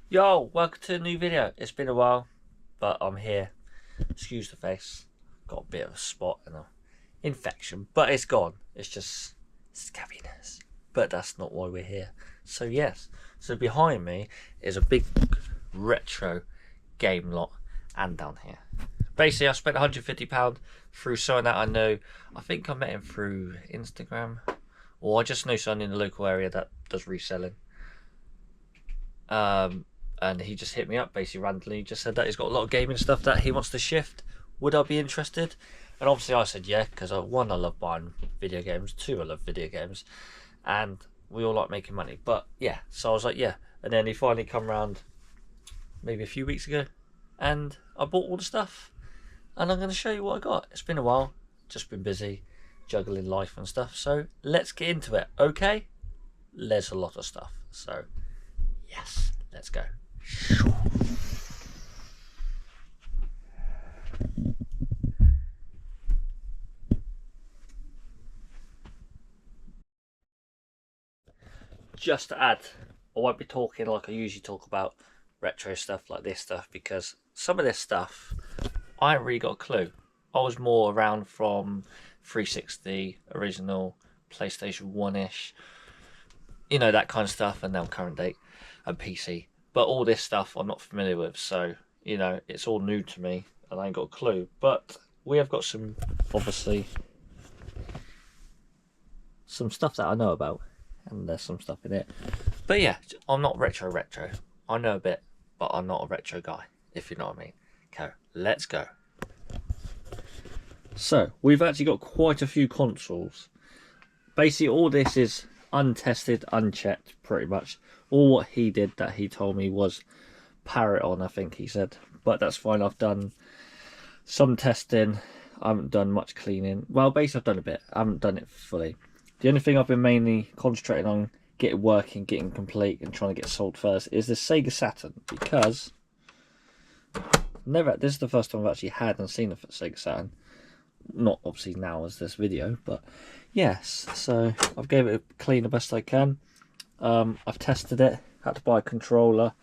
Yo, welcome to a new video. It's been a while, but I'm here. Excuse the face. Got a bit of a spot and an infection, but it's gone. It's just scabbiness. But that's not why we're here. So yes, so behind me is a big retro game lot and down here. Basically, I spent £150 through someone that I know. I think I met him through Instagram, or I just know someone in the local area that does reselling. And he just hit me up basically randomly, just said that he's got a lot of gaming stuff that he wants to shift. Would I be interested? And obviously I said yeah, because one, I love buying video games, two, I love video games, and we all like making money. But yeah, so I was like yeah, and then he finally come around maybe a few weeks ago, and I bought all the stuff, and I'm going to show you what I got. It's been a while, just been busy juggling life and stuff, so let's get into it. Okay, there's a lot of stuff, so yes, let's go. Just to add, I won't be talking like I usually talk about retro stuff like this stuff, because some of this stuff I ain't really got a clue. I was more around from 360, original, PlayStation 1-ish, you know, that kind of stuff, and now current date and PC. But all this stuff I'm not familiar with, so you know, it's all new to me and I ain't got a clue. But we have got some, obviously, some stuff that I know about, and there's some stuff in it. But yeah, I'm not retro. I know a bit, but I'm not a retro guy, if you know what I mean. Okay, let's go. So we've actually got quite a few consoles. Basically all this is untested, unchecked, pretty much. All what he did that he told me was power it on, I think he said. But that's fine, I've done some testing. I haven't done much cleaning. Well, basically I've done a bit. I haven't done it fully. The only thing I've been mainly concentrating on getting working, getting complete, and trying to get sold first is the Sega Saturn, because this is the first time I've actually had and seen a Sega Saturn. Not obviously now as this video, but yes. So I've gave it a clean the best I can. I've tested it. Had to buy a controller.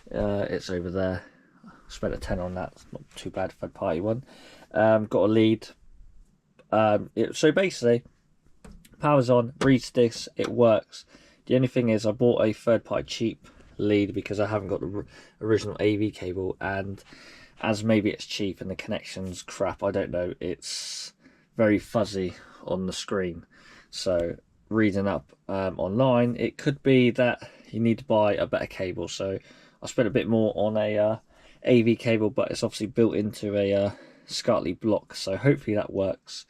It's over there. Spent a £10 on that. It's not too bad, third party one. Got a lead. So basically, power's on, reads this, it works. The only thing is I bought a third party cheap lead because I haven't got the original AV cable, and as maybe it's cheap and the connection's crap, I don't know, it's very fuzzy on the screen. So reading up online, it could be that you need to buy a better cable. So I spent a bit more on a AV cable, but it's obviously built into a SCARTLY block, so hopefully that works.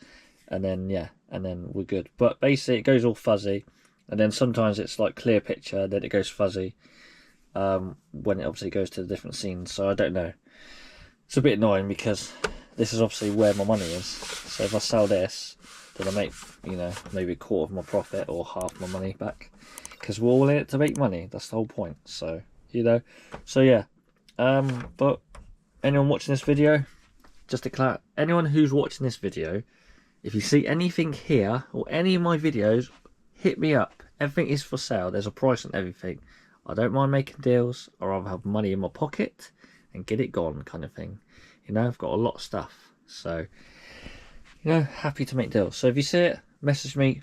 And then yeah, and then we're good. But basically it goes all fuzzy, and then sometimes it's like clear picture, then it goes fuzzy when it obviously goes to the different scenes. So I don't know, it's a bit annoying because this is obviously where my money is. So if I sell this, then I make, you know, maybe a quarter of my profit or half my money back, because we're all in it to make money. That's the whole point. So you know, so yeah. But anyone watching this video, just to clarify, anyone who's watching this video, if you see anything here or any of my videos, hit me up. Everything is for sale. There's a price on everything. I don't mind making deals, or I'll have money in my pocket and get it gone, kind of thing. You know, I've got a lot of stuff, so you know, happy to make deals. So if you see it, message me,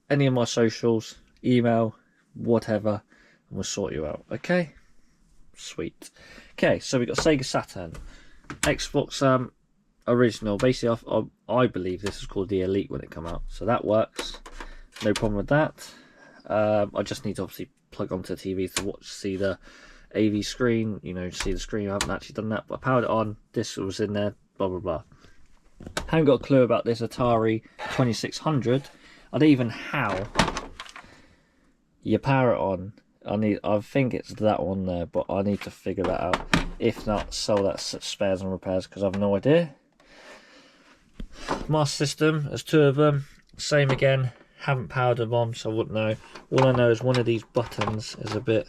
any of my socials, email, whatever, and we'll sort you out. Okay, sweet. Okay, so we got Sega Saturn, Xbox original. Basically, I believe this is called the Elite when it come out, so that works. No problem with that. I just need to obviously plug onto the TV to see the AV screen, you know, see the screen. I haven't actually done that, but I powered it on. This was in there, blah blah blah. Haven't got a clue about this Atari 2600. I don't even how you power it on. I think it's that one there, but I need to figure that out. If not, sell that spares and repairs, because I have no idea. Master system, there's two of them. Same again. Haven't powered them on, so I wouldn't know. All I know is one of these buttons is a bit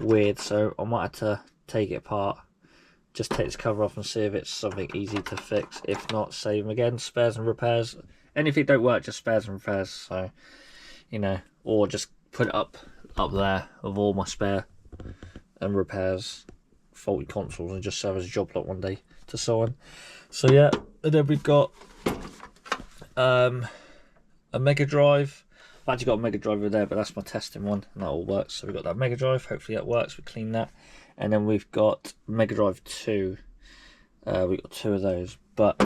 weird, so I might have to take it apart, just take this cover off and see if it's something easy to fix. If not, same again, spares and repairs. Anything don't work, just spares and repairs. So you know, or just put it up there of all my spare and repairs faulty consoles and just serve as a job lot one day to someone. So yeah, and then we've got a Mega Drive. I've actually got a Mega Drive over there, but that's my testing one, and that all works. So we've got that Mega Drive, hopefully that works, we clean that. And then we've got Mega Drive 2. We've got 2 of those, but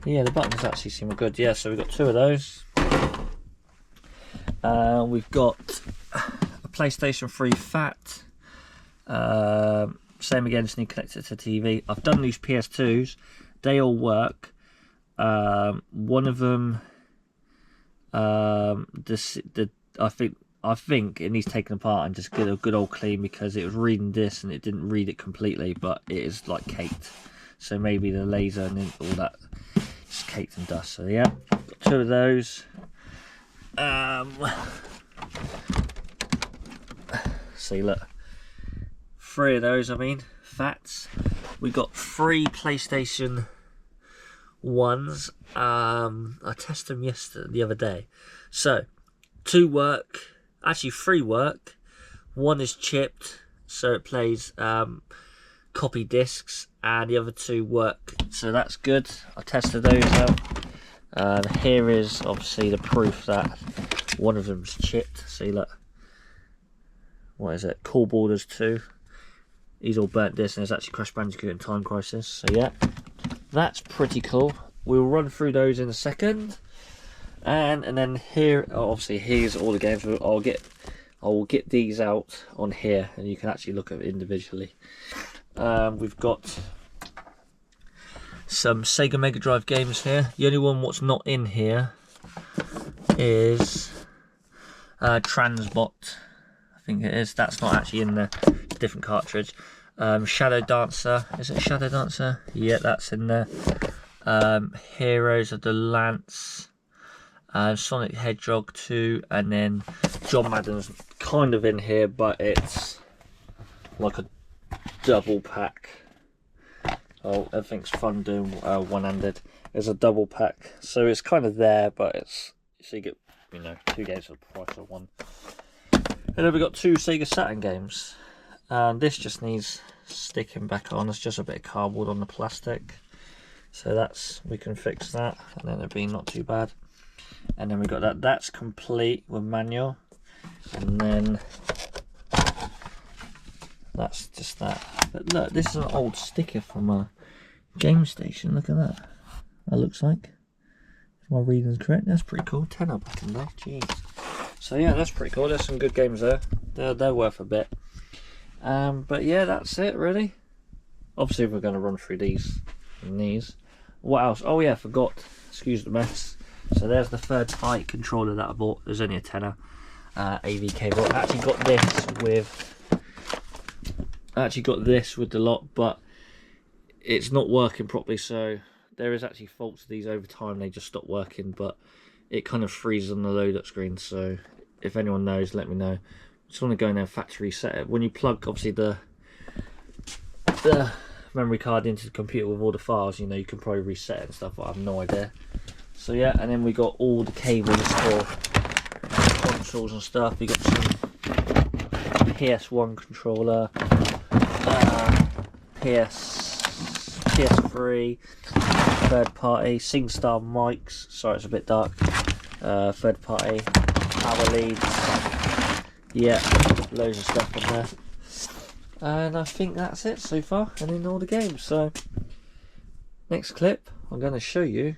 yeah, the buttons actually seem good. Yeah, so we've got 2 of those. We've got a PlayStation 3 Fat. Same again, just need to connect it to TV. I've done these PS2s, they all work. One of them, I think it needs taken apart and just get a good old clean, because it was reading this and it didn't read it completely, but it is like caked. So maybe the laser and all that is caked in dust. So yeah, got 2 of those. See, look, 3 of those. I mean, Fats. We got 3 PlayStation 1s. I tested them the other day. So 2 work. Actually, 3 work. 1 is chipped, so it plays copy discs, and the other 2 work. So that's good. I tested those out. Here is obviously the proof that one of them's chipped. See, look. What is it? Cool Borders 2. He's all burnt discs, and it's actually Crash Bandicoot and Time Crisis. So yeah, that's pretty cool. We'll run through those in a second. And then here, obviously, here's all the games. I will get these out on here, and you can actually look at it individually. We've got some Sega Mega Drive games here. The only one what's not in here is Transbot. I think it is. That's not actually in the different cartridge. Shadow Dancer. Is it Shadow Dancer? Yeah, that's in there. Heroes of the Lance. Sonic Hedgehog 2, and then John Madden's kind of in here, but it's like a double pack. Oh, everything's fun doing one-handed. There's a double pack, so it's kind of there, but it's, so you get, you know, 2 games for the price of 1. And then we've got 2 Sega Saturn games. This just needs sticking back on. It's just a bit of cardboard on the plastic, so that's, we can fix that, and then it'll be not too bad. And then we got that. That's complete with manual, and then that's just that. But look, this is an old sticker from a game station. Look at that. That looks like, if my reading's correct, that's pretty cool. Tenner back in there. Jeez. So yeah, that's pretty cool. There's some good games there. They're worth a bit. But yeah, that's it really. Obviously, we're going to run through these and these. What else? Oh yeah, I forgot. Excuse the mess. So there's the third party controller that I bought. There's only a tenner. AV cable. I actually got this with the lot, but it's not working properly. So there is actually faults with these over time. They just stop working, but it kind of freezes on the load up screen. So if anyone knows, let me know. Just want to go in there and factory reset it. When you plug obviously the memory card into the computer with all the files, you know, you can probably reset it and stuff, but I have no idea. So yeah, and then we got all the cables for consoles and stuff. We got some PS1 controller, PS3, third party, SingStar mics. Sorry, it's a bit dark. Third party power leads. Yeah, loads of stuff in there. And I think that's it so far, and in all the games. So next clip, I'm going to show you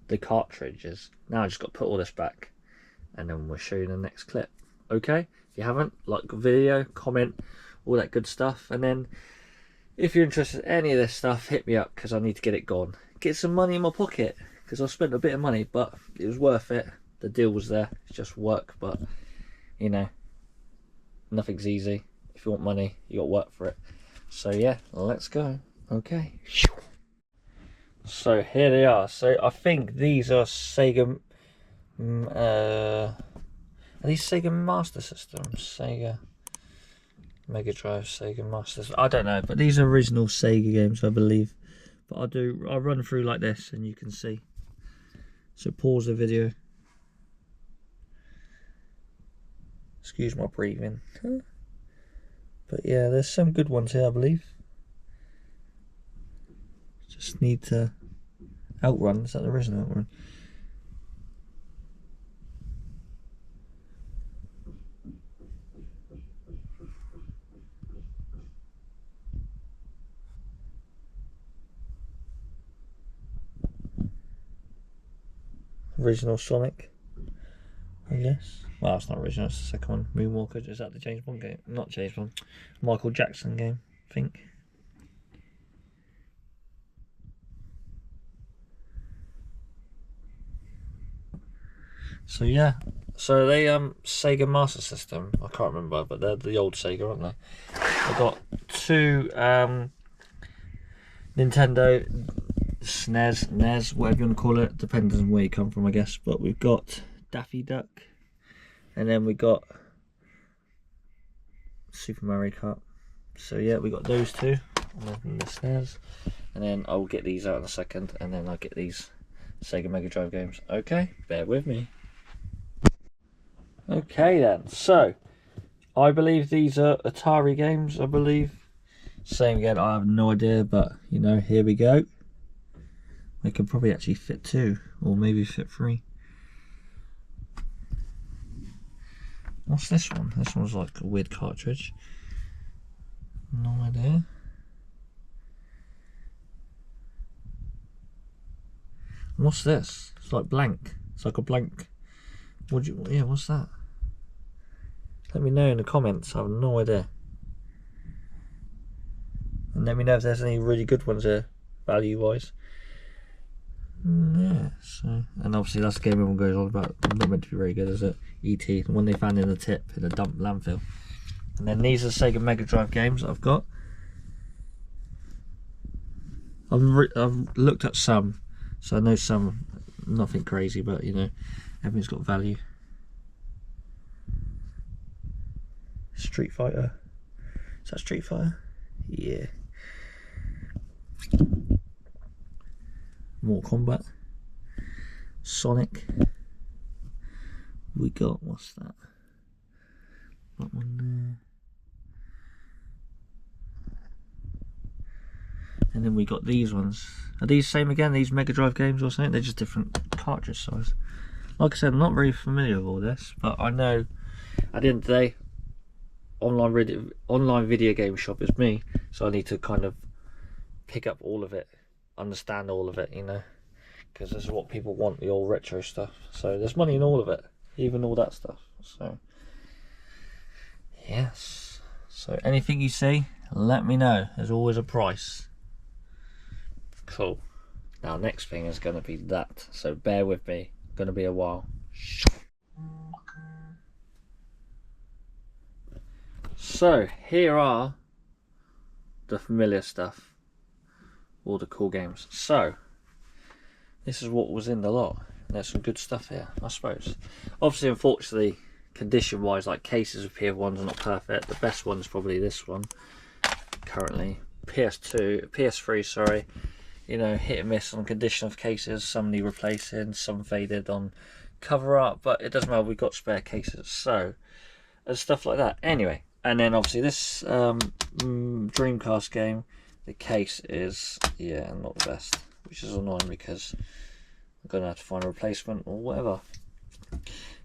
the cartridges. Now I just got to put all this back, and then we'll show you the next clip. Okay, if you haven't, like the video, comment, all that good stuff. And then if you're interested in any of this stuff, hit me up, because I need to get it gone, get some money in my pocket, because I spent a bit of money, but it was worth it. The deal was there. It's just work, but you know, nothing's easy. If you want money, you got to work for it. So yeah, let's go. Okay, so here they are. So I think these are Sega, are these Sega Master Systems? Sega Mega Drive, Sega Master System. I don't know, but these are original Sega games, I believe. But I'll run through like this and you can see. So pause the video. Excuse my breathing. But yeah, there's some good ones here, I believe. Just need to outrun. Is that the original outrun? Original Sonic, I guess. Well, it's not original, it's the second one. Moonwalker, is that the James Bond game? Not James Bond, Michael Jackson game, I think. So yeah, so they Sega Master System, I can't remember, but they're the old Sega, aren't they? I've got two Nintendo SNES, NES, whatever you want to call it, depends on where you come from, I guess. But we've got Daffy Duck, and then we got Super Mario Kart. So yeah, we got those two on the SNES, and then I'll get these out in a second, and then I'll get these Sega Mega Drive games. Okay, bear with me. Okay then, so I believe these are Atari games, I believe. Same again, I have no idea, but you know, here we go. They could probably actually fit 2, or maybe fit 3. What's this one? This one's like a weird cartridge. No idea. What's this? It's like blank. It's like a blank. Yeah, what's that? Let me know in the comments. I have no idea. And let me know if there's any really good ones here, value-wise. Yeah, so, and obviously that's the game everyone goes on about. Not meant to be very good, is it? E.T., the one they found in the tip in a dump landfill. And then these are Sega Mega Drive games that I've got. I've looked at some, so I know some, nothing crazy, but you know, everything's got value. Street Fighter. Is that Street Fighter? Yeah. Mortal Kombat. Sonic. We got, what's that? That one there. And then we got these ones. Are these same again, these Mega Drive games or something? They're just different cartridge size. Like I said, I'm not very familiar with all this, but I know at the end of the day, online video game shop is me, so I need to kind of pick up all of it, understand all of it, you know, because this is what people want, the old retro stuff. So there's money in all of it, even all that stuff. So yes, so anything you see, let me know. There's always a price. Cool. Now next thing is going to be that, so bear with me, going to be a while. So here are the familiar stuff, all the cool games. So this is what was in the lot. There's some good stuff here, I suppose. Obviously, unfortunately, condition wise, like cases of PS1s are not perfect. The best one's probably this one currently. PS3, sorry, you know, hit and miss on condition of cases. Some need replacing, some faded on cover up, but it doesn't matter, we've got spare cases, so and stuff like that. Anyway, and then obviously this Dreamcast game, the case is, yeah, not the best, which is annoying because I'm gonna have to find a replacement or whatever.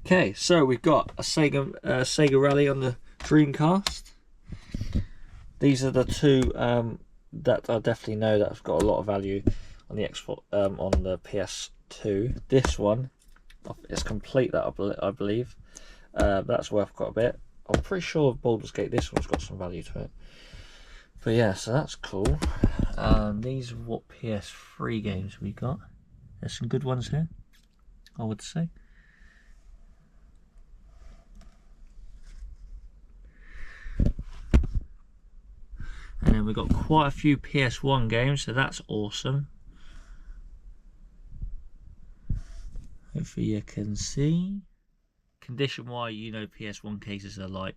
Okay, so we've got a Sega Rally on the Dreamcast. These are the two that I definitely know that have got a lot of value on the on the PS2. This one is complete, that I believe. That's worth quite a bit. I'm pretty sure Baldur's Gate, this one's got some value to it. But yeah, so that's cool. These are what PS3 games we got. There's some good ones here, I would say. And then we've got quite a few PS1 games, so that's awesome. Hopefully you can see. Condition wise, you know, PS1 cases are like,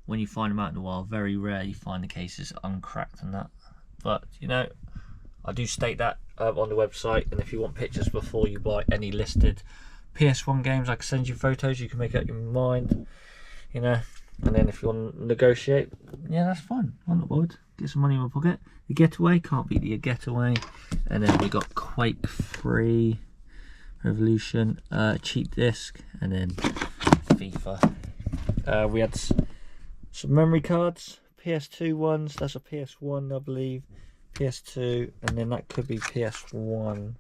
when you find them out in the wild, very rare you find the cases uncracked and that. But you know, I do state that on the website, and if you want pictures before you buy any listed PS1 games, I can send you photos, you can make up your mind. you know. And then if you want to negotiate, yeah, that's fine. I'm not bothered. Get some money in my pocket. The Getaway, can't beat the Getaway. And then we got Quake 3, Revolution, cheap disc, and then FIFA. We had some memory cards, PS2 ones. That's a PS1, I believe. PS2, and then that could be PS1.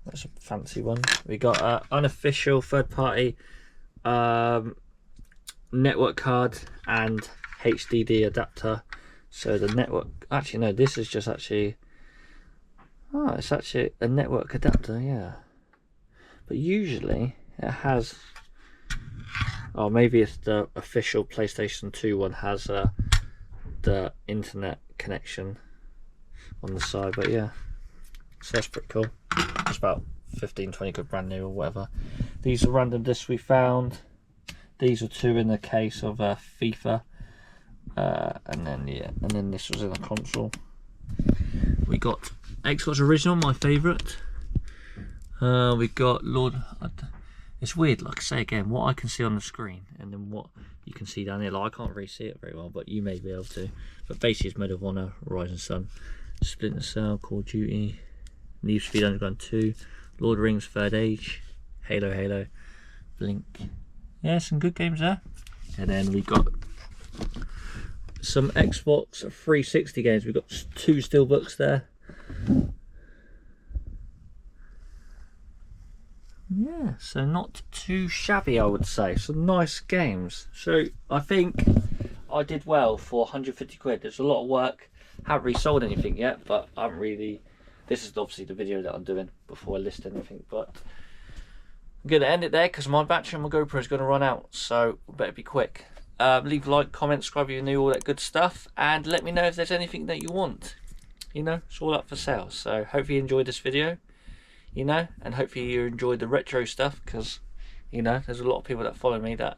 That's a fancy one. We got unofficial third-party network card and HDD adapter. So the network, actually no, this is just actually, oh, it's actually a network adapter, yeah. But usually it has, oh, maybe it's the official PlayStation 2 one has the internet connection on the side, but yeah, so that's pretty cool. It's about 15-20 quid brand new or whatever. These are random discs we found. These are 2 in the case of FIFA, and then this was in a console. We got Xbox Original, my favourite. We got Lord. It's weird, like I say again, what I can see on the screen and then what you can see down here. Like, I can't really see it very well, but you may be able to. But basically, it's Medal of Honor, Horizon Sun, Splinter Cell, Call of Duty, Need for Speed Underground 2, Lord of the Rings, Third Age, Halo, Blink. Yeah, some good games there. And then we got some Xbox 360 games. We've got 2 steelbooks there. Yeah, so not too shabby, I would say. Some nice games. So I think I did well for 150 quid. There's a lot of work. Haven't really sold anything yet, but I haven't really. This is obviously the video that I'm doing before I list anything, but I'm going to end it there because my battery on my GoPro is going to run out, so we better be quick. Leave a like, comment, subscribe if you're new, all that good stuff, and let me know if there's anything that you want. You know, it's all up for sale. So hopefully you enjoyed this video, you know, and hopefully you enjoyed the retro stuff, because, you know, there's a lot of people that follow me that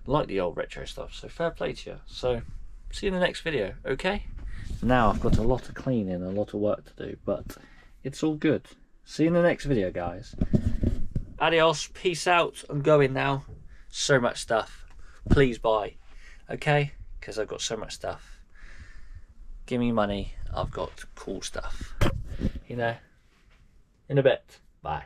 like the old retro stuff, so fair play to you. So see you in the next video, okay? Now I've got a lot of cleaning, a lot of work to do, but it's all good. See you in the next video, guys. Adios, peace out. I'm going now. So much stuff. Please buy, okay? Because I've got so much stuff. Give me money. I've got cool stuff. You know? In a bit. Bye.